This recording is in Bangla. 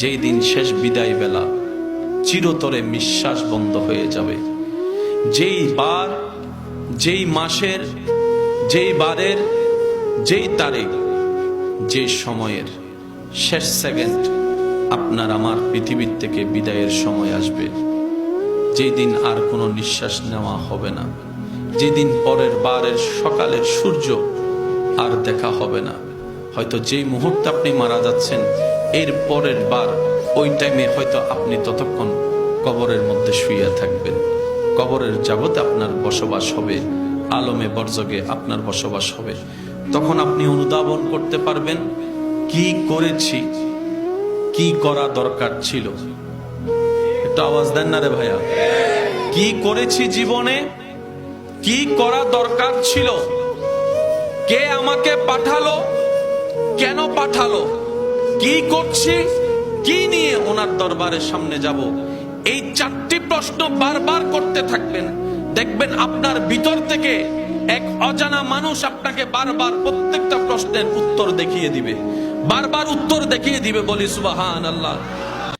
যেই দিন শেষ বিদায় বেলা চিরতরে নিঃশ্বাস বন্ধ হয়ে যাবে, যেই বার, যেই মাসের, যেই বারের, যেই তারিখ, যে সময়ের শেষ সেকেন্ড আপনার আমার পৃথিবীর থেকে বিদায়ের সময় আসবে, যেই দিন আর কোনো নিঃশ্বাস নেওয়া হবে না, যেদিন পরের বারের সকালের সূর্য আর দেখা হবে না। হয়তো যেই মুহূর্তে আপনি মারা যাচ্ছেন এর পরের বার ওই টাইমে হয়তো আপনি ততক্ষণ কবরের মধ্যে শুয়ে থাকবেন। কবরের জগতে আপনার বসবাস হবে, আলমে বরজগে আপনার বসবাস হবে। তখন আপনি অনুধাবন করতে পারবেন কি করেছি, কি করা দরকার ছিল। একটু আওয়াজ দেন না রে ভাইয়া। কি করেছি জীবনে, কি করা দরকার ছিল, কে আমাকে পাঠালো, কেন পাঠালো, কি করছি, কি নিয়ে ওনার দরবারের সামনে যাব। এই চারটি প্রশ্ন বারবার করতে থাকবেন, দেখবেন আপনার ভিতর থেকে এক অজানা মানুষ আপনাকে বারবার প্রত্যেকটা প্রশ্নের উত্তর দেখিয়ে দিবে, বারবার উত্তর দেখিয়ে দিবে। বলি সুবহানাল্লাহ।